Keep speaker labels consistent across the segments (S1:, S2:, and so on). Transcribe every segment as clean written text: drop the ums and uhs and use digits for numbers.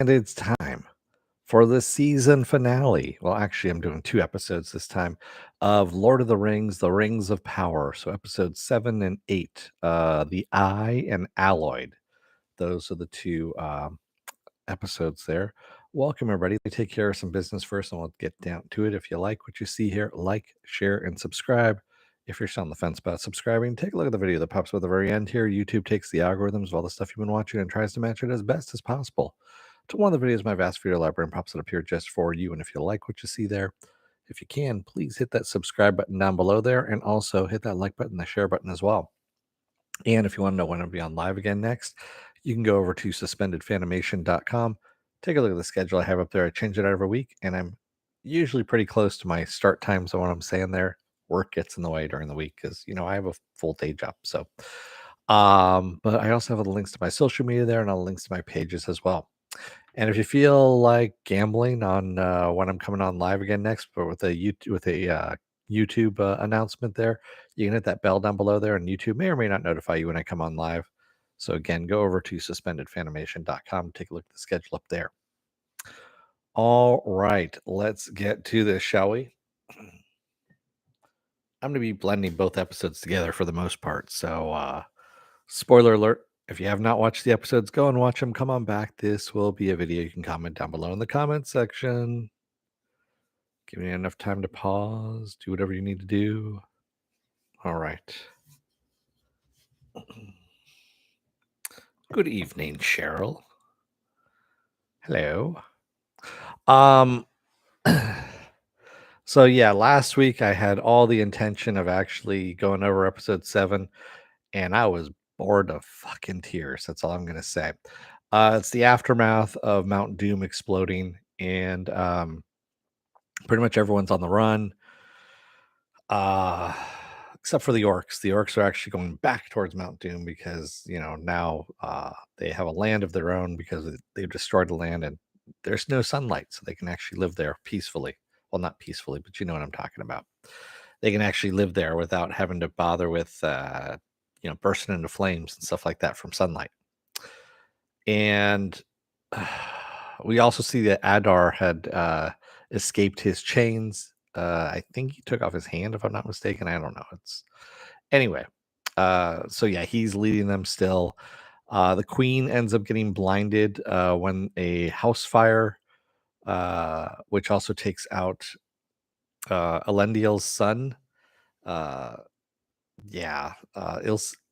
S1: And it's time for the season finale. Well, actually, I'm doing 2 episodes this time of Lord of the Rings: The Rings of Power. So episodes 7 and 8, The Eye and Alloyed. Those are the 2 episodes there. Welcome, everybody. Let me take care of some business first, and we'll get down to it. If you like what you see here, like, share, and subscribe. If you're still on the fence about subscribing, take a look at the video that pops up at the very end here. YouTube takes the algorithms of all the stuff you've been watching and tries to match it as best as possible to one of the videos in my vast video library and pops it up here just for you. And if you like what you see there, if you can, please hit that subscribe button down below there, and also hit that like button, the share button as well. And if you want to know when I'll be on live again next, you can go over to suspendedfanimation.com. Take a look at the schedule I have up there. I change it out every week, and I'm usually pretty close to my start times on what I'm saying there. Work gets in the way during the week because I have a full day job. So but I also have the links to my social media there and all the links to my pages as well. And if you feel like gambling on when I'm coming on live again next, but with a YouTube announcement there, you can hit that bell down below there, and YouTube may or may not notify you when I come on live. So again, go over to suspendedfanimation.com, take a look at the schedule up there. All right, let's get to this, shall we? I'm going to be blending both episodes together for the most part. So spoiler alert. If you have not watched the episodes, go and watch them. Come on back. This will be a video you can comment down below in the comment section. Give me enough time to pause, do whatever you need to do. All right. Good evening, Cheryl. Hello. So yeah, last week I had all the intention of actually going over episode 7, and I was bored to fucking tears. That's all I'm gonna say. It's the aftermath of Mount Doom exploding, and pretty much everyone's on the run. Except for the orcs. The orcs are actually going back towards Mount Doom because now they have a land of their own because they've destroyed the land, and there's no sunlight, so they can actually live there peacefully. Well, not peacefully, but you know what I'm talking about. They can actually live there without having to bother with bursting into flames and stuff like that from sunlight. And we also see that Adar had escaped his chains. I think he took off his hand, if I'm not mistaken. I don't know. Anyway. So yeah, he's leading them still. The queen ends up getting blinded when a house fire, which also takes out Elendil's son.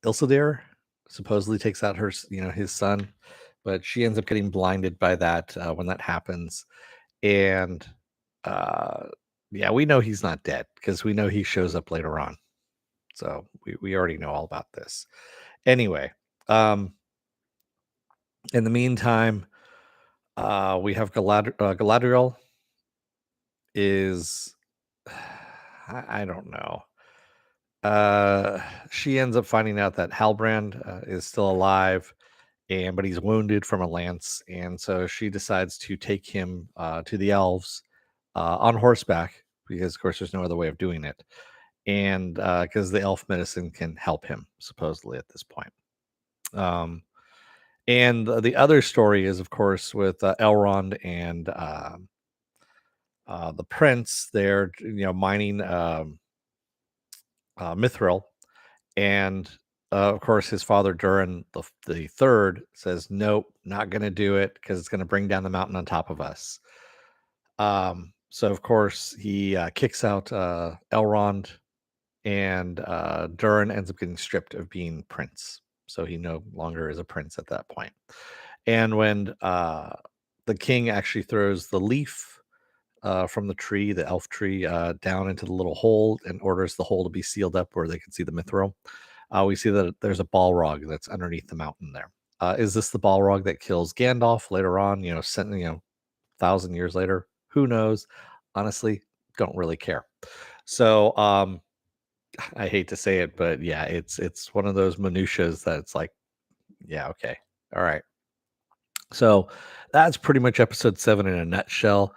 S1: Ilsadir supposedly takes out his son, but she ends up getting blinded by that when that happens. And we know he's not dead because we know he shows up later on. So we already know all about this. Anyway, in the meantime, we have Galadriel is I don't know. She ends up finding out that Halbrand is still alive, but he's wounded from a lance, and so she decides to take him to the elves on horseback because, of course, there's no other way of doing it, and because the elf medicine can help him supposedly at this point. And the other story is, of course, with Elrond and the prince. They're mining Mithril, and of course, his father Durin the third says, "Nope, not going to do it because it's going to bring down the mountain on top of us." So of course he kicks out Elrond, and Durin ends up getting stripped of being prince. So he no longer is a prince at that point. And when the king actually throws the leaf from the tree, the elf tree, down into the little hole and orders the hole to be sealed up where they can see the mithril, we see that there's a Balrog that's underneath the mountain there. Is this the Balrog that kills Gandalf later on, 1,000 years later? Who knows? Honestly, don't really care. So I hate to say it, but yeah, it's one of those minutiae that's like, yeah, okay, all right. So that's pretty much episode 7 in a nutshell.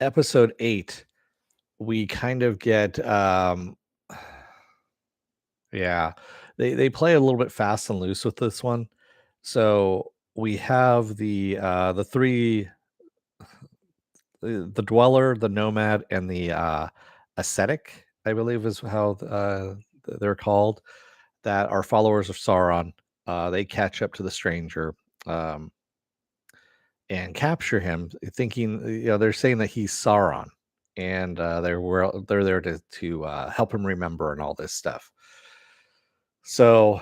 S1: Episode 8, we kind of get yeah, they play a little bit fast and loose with this one. So we have the three, the dweller, the nomad, and the ascetic, I believe is how they're called, that are followers of Sauron. They catch up to the stranger, um, and capture him, thinking, they're saying that he's Sauron, and they're there to help him remember and all this stuff. So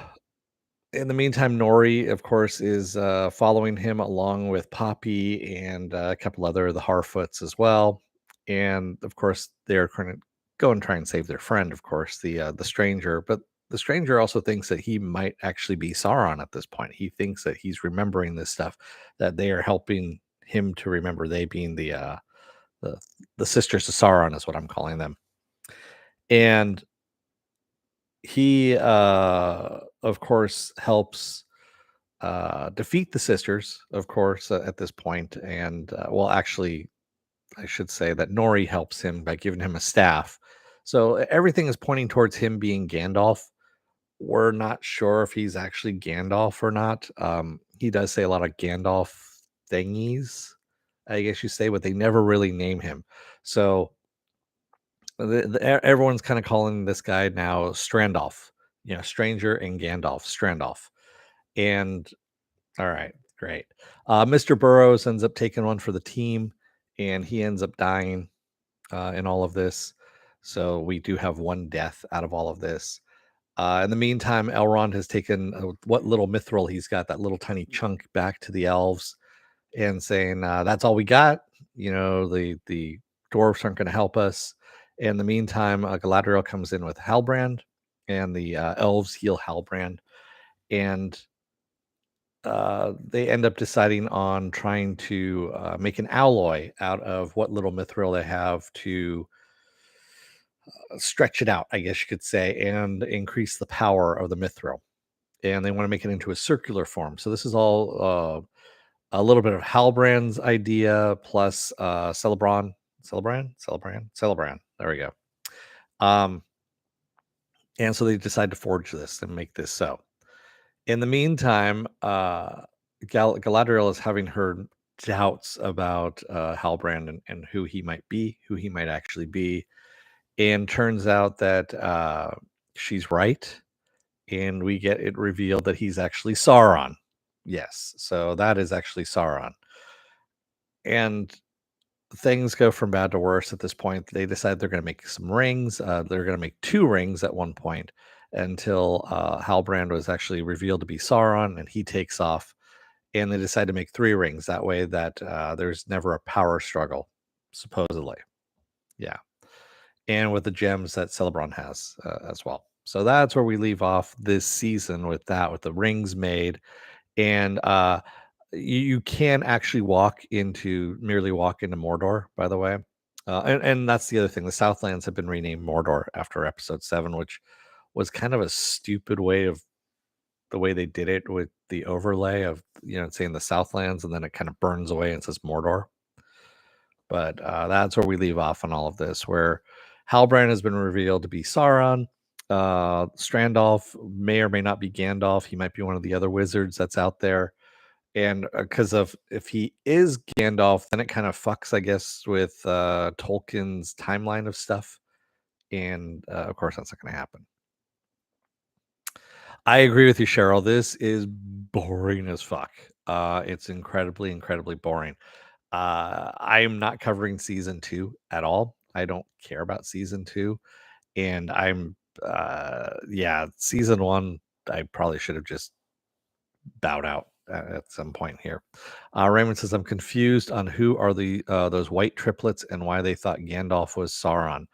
S1: in the meantime, Nori, of course, is following him along with Poppy and a couple other of the Harfoots as well. And of course, they're going to go and try and save their friend, of course, the stranger. But the stranger also thinks that he might actually be Sauron at this point. He thinks that he's remembering this stuff, that they are helping him to remember. They being the the sisters of Sauron is what I'm calling them. And he, of course, helps defeat the sisters, of course, at this point. And well, actually, I should say that Nori helps him by giving him a staff. So everything is pointing towards him being Gandalf. We're not sure if he's actually Gandalf or not. He does say a lot of Gandalf thingies, I guess you say, but they never really name him. So everyone's kind of calling this guy now Strandolf, Stranger and Gandalf, Strandolf. And all right, great. Mr. Burrows ends up taking one for the team, and he ends up dying in all of this. So we do have one death out of all of this. In the meantime, Elrond has taken what little mithril he's got, that little tiny chunk, back to the elves, and saying, "That's all we got. The dwarves aren't going to help us." In the meantime, Galadriel comes in with Halbrand, and the elves heal Halbrand, and they end up deciding on trying to make an alloy out of what little mithril they have to stretch it out, I guess you could say, and increase the power of the mithril. And they want to make it into a circular form. So this is all a little bit of Halbrand's idea plus Celebrand. There we go. Um, and so they decide to forge this and make this so. In the meantime, Galadriel is having her doubts about Halbrand and who he might be, who he might actually be, and turns out that she's right, and we get it revealed that he's actually Sauron. Yes, so that is actually Sauron, and things go from bad to worse at this point. They decide they're going to make some rings. They're going to make two rings at one point until Halbrand was actually revealed to be Sauron, and he takes off. And they decide to make three rings. That way, that there's never a power struggle, supposedly. Yeah, and with the gems that Celeborn has as well. So that's where we leave off this season with that, with the rings made, and you can actually merely walk into Mordor, by the way. And that's the other thing. The Southlands have been renamed Mordor after episode 7, which was kind of a stupid way of the way they did it with the overlay of, saying the Southlands, and then it kind of burns away and says Mordor. But that's where we leave off on all of this, where Halbrand has been revealed to be Sauron. Strandolf may or may not be Gandalf. He might be one of the other wizards that's out there. And because of if he is Gandalf, then it kind of fucks, I guess, with Tolkien's timeline of stuff. And of course, that's not going to happen. I agree with you, Cheryl. This is boring as fuck. It's incredibly, incredibly boring. I am not covering season 2 at all. I don't care about season 2, and yeah, season 1. I probably should have just bowed out at some point here. Raymond says, I'm confused on who are those white triplets and why they thought Gandalf was Sauron.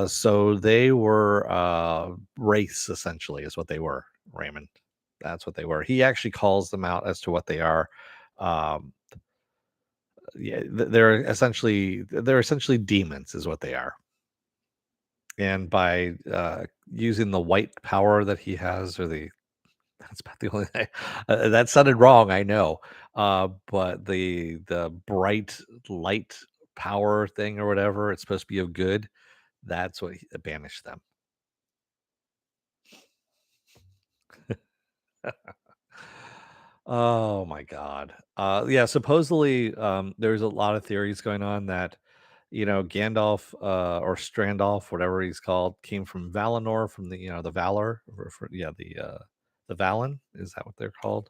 S1: So they were race, essentially, is what they were, Raymond. That's what they were. He actually calls them out as to what they are. Um, yeah, they're essentially demons, is what they are. And by using the white power that he has, or that's about the only thing. That sounded wrong, I know. But the bright light power thing or whatever, it's supposed to be of good. That's what banished them. Oh my god. Yeah, supposedly, there's a lot of theories going on that, Gandalf, or Strandolf, whatever he's called, came from Valinor, from the Valor, yeah, the Valen, is that what they're called?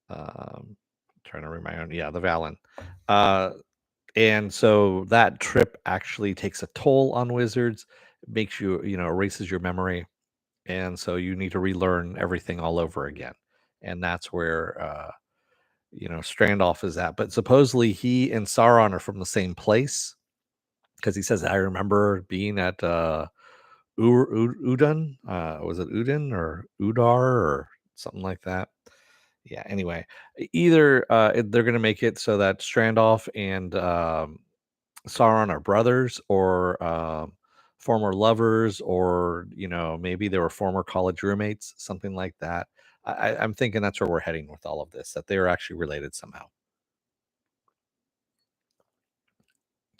S1: Trying to remind, yeah, the Valen. Uh, and so that trip actually takes a toll on wizards, makes erases your memory, and so you need to relearn everything all over again. And that's where Strandolf is at. But supposedly he and Sauron are from the same place, because he says, I remember being at Udun. Was it Udin or Udar or something like that? Yeah, anyway, either they're going to make it so that Strandolf and Sauron are brothers, or former lovers, or maybe they were former college roommates, something like that. I'm thinking that's where we're heading with all of this, that they are actually related somehow.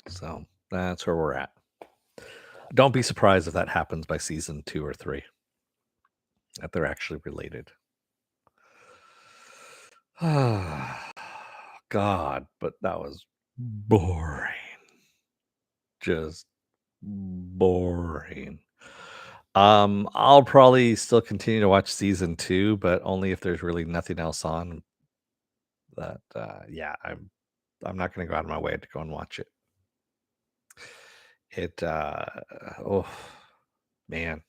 S1: So that's where we're at. Don't be surprised if that happens by season 2 or 3, that they're actually related. God, but that was boring. Just boring. I'll probably still continue to watch season 2, but only if there's really nothing else on that. Yeah, I'm not going to go out of my way to go and watch it. Oh man.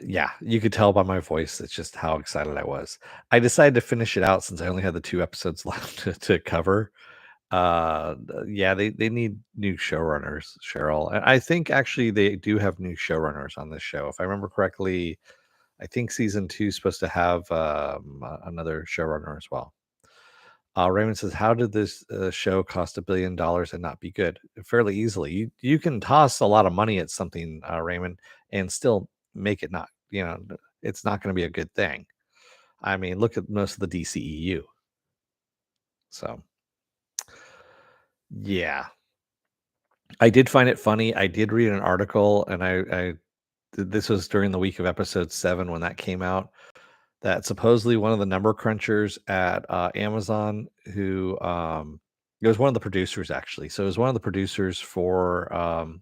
S1: Yeah, you could tell by my voice. It's just how excited I was. I decided to finish it out since I only had the 2 episodes left to cover. Yeah, they need new showrunners, Cheryl. And I think actually they do have new showrunners on this show. If I remember correctly, I think season 2 is supposed to have another showrunner as well. Raymond says, "How did this show cost $1 billion and not be good?" Fairly easily. You can toss a lot of money at something, Raymond, and still make it not. It's not going to be a good thing. I mean, look at most of the DCEU. So yeah, I did find it funny. I did read an article, and this was during the week of episode 7 when that came out, that supposedly one of the number crunchers at Amazon, who it was one of the producers actually. So it was one of the producers for the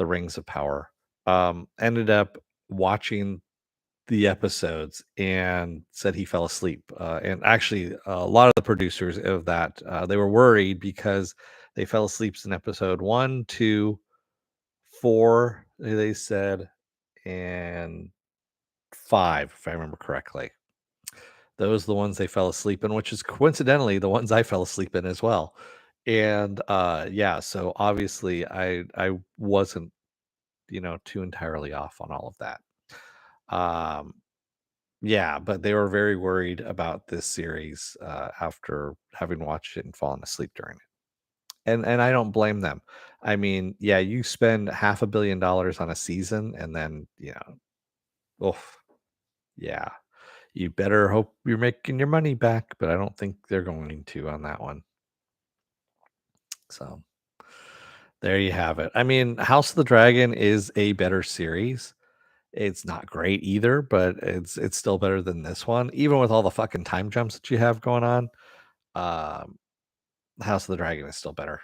S1: Rings of Power, ended up watching the episodes and said he fell asleep. And actually, a lot of the producers of that, they were worried because they fell asleep in episode 1, 2, 4. They said, and 5, if I remember correctly. Those are the ones they fell asleep in, which is coincidentally the ones I fell asleep in as well. And yeah, so obviously I wasn't, too entirely off on all of that. Um yeah, but they were very worried about this series after having watched it and fallen asleep during it. And I don't blame them. I mean, yeah, you spend $500 million on a season, and then, oof, yeah. You better hope you're making your money back, but I don't think they're going to on that one. So there you have it. I mean, House of the Dragon is a better series. It's not great either, but it's still better than this one, even with all the fucking time jumps that you have going on. Um, House of the Dragon is still better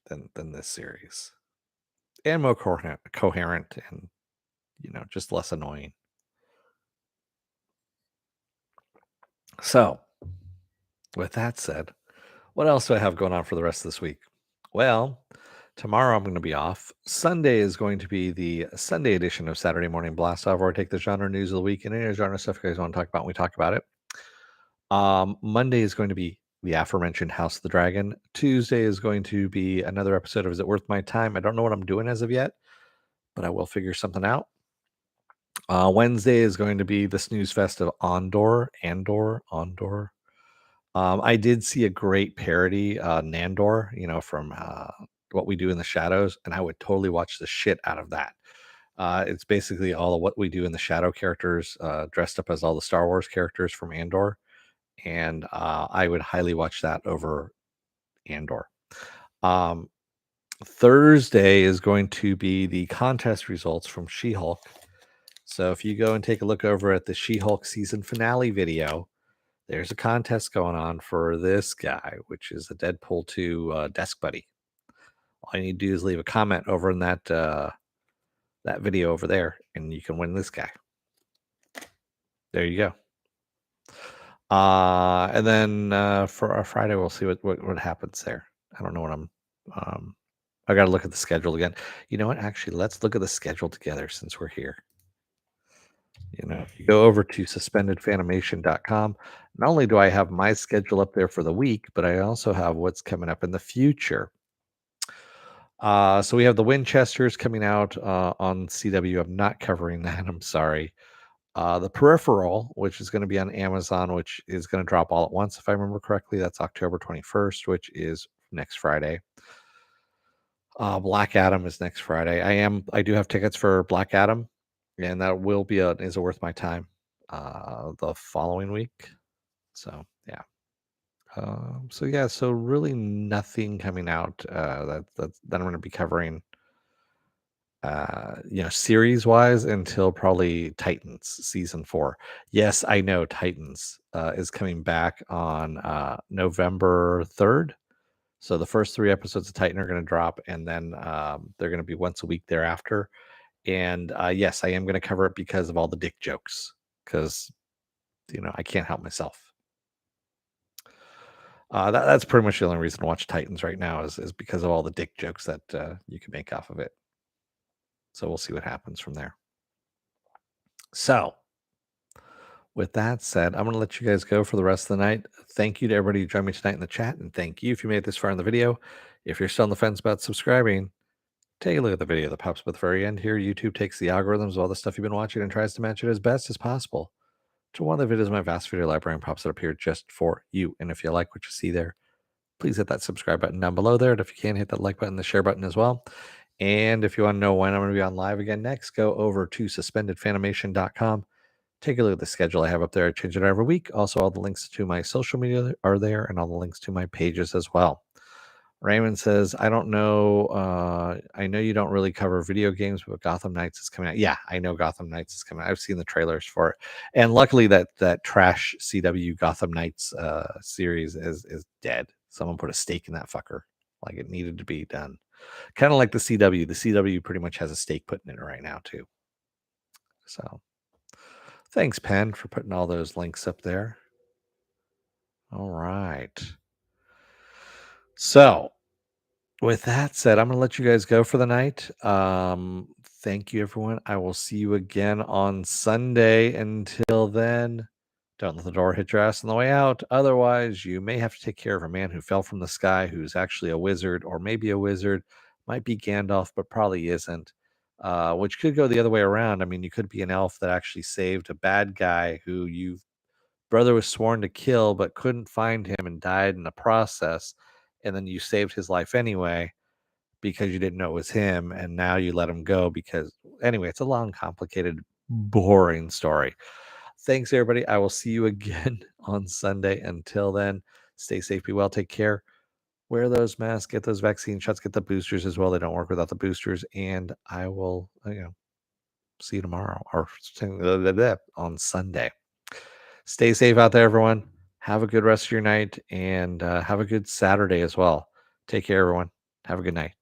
S1: than this series, and more coherent, and just less annoying. So, with that said, what else do I have going on for the rest of this week? Well, tomorrow I'm going to be off. Sunday is going to be the Sunday edition of Saturday Morning Blast Off, where I take the genre news of the week and any genre stuff you guys want to talk about. We talk about it. Monday is going to be the aforementioned House of the Dragon. Tuesday is going to be another episode of Is It Worth My Time? I don't know what I'm doing as of yet, but I will figure something out. Wednesday is going to be the snooze fest of Andor. I did see a great parody, Nandor, from What We Do in the Shadows, and I would totally watch the shit out of that. It's basically all of What We Do in the Shadow characters dressed up as all the Star Wars characters from Andor, and I would highly watch that over Andor. Um, Thursday is going to be the contest results from She-Hulk. So if you go and take a look over at the She-Hulk season finale video, there's a contest going on for this guy, which is a Deadpool 2 desk buddy. All you need to do is leave a comment over in that that video over there, and you can win this guy. There you go. And then for our Friday, we'll see what happens there. I don't know what I got to look at the schedule again. You know what? Actually, let's look at the schedule together since we're here. If you go over to suspendedfanimation.com, not only do I have my schedule up there for the week, but I also have what's coming up in the future. So we have the Winchesters coming out on CW. I'm not covering that. I'm sorry. The Peripheral, which is going to be on Amazon, which is going to drop all at once, if I remember correctly. That's October 21st, which is next Friday. Black Adam is next Friday. I do have tickets for Black Adam, and that will be is it worth my time the following week. So yeah. So really nothing coming out that I'm going to be covering series wise until probably Titans season 4. Yes, I know Titans is coming back on November 3rd. So the first 3 episodes of Titan are going to drop, and then they're going to be once a week thereafter. And yes, I am going to cover it because of all the dick jokes, because I can't help myself. That's pretty much the only reason to watch Titans right now is because of all the dick jokes that you can make off of it. So we'll see what happens from there. So with that said, I'm going to let you guys go for the rest of the night. Thank you to everybody who joined me tonight in the chat, and thank you if you made it this far in the video. If you're still on the fence about subscribing, take a look at the video that pops up at the very end here. YouTube takes the algorithms of all the stuff you've been watching and tries to match it as best as possible to one of the videos in my vast video library and pops it up here just for you. And if you like what you see there, please hit that subscribe button down below there. And if you can, hit that like button, the share button as well. And if you want to know when I'm going to be on live again next, go over to suspendedfanimation.com. Take a look at the schedule I have up there. I change it every week. Also, all the links to my social media are there, and all the links to my pages as well. Raymond says, I don't know. I know you don't really cover video games, but Gotham Knights is coming out. Yeah, I know Gotham Knights is coming out. I've seen the trailers for it. And luckily that trash CW Gotham Knights series is dead. Someone put a stake in that fucker. Like it needed to be done. Kind of like the CW. The CW pretty much has a stake put in it right now, too. So thanks, Penn, for putting all those links up there. All right. So with that said, I'm going to let you guys go for the night. Thank you, everyone. I will see you again on Sunday. Until then, don't let the door hit your ass on the way out. Otherwise, you may have to take care of a man who fell from the sky, who's actually a wizard, or maybe a wizard, might be Gandalf, but probably isn't, which could go the other way around. I mean, you could be an elf that actually saved a bad guy who your brother was sworn to kill, but couldn't find him and died in the process. And then you saved his life anyway because you didn't know it was him, and now you let him go because anyway, it's a long, complicated, boring story. Thanks, everybody. I will see you again on Sunday. Until then, stay safe, be well, take care, wear those masks, get those vaccine shots, get the boosters as well. They don't work without the boosters. And I will, see you tomorrow or on Sunday. Stay safe out there, everyone. Have a good rest of your night, and have a good Saturday as well. Take care, everyone. Have a good night.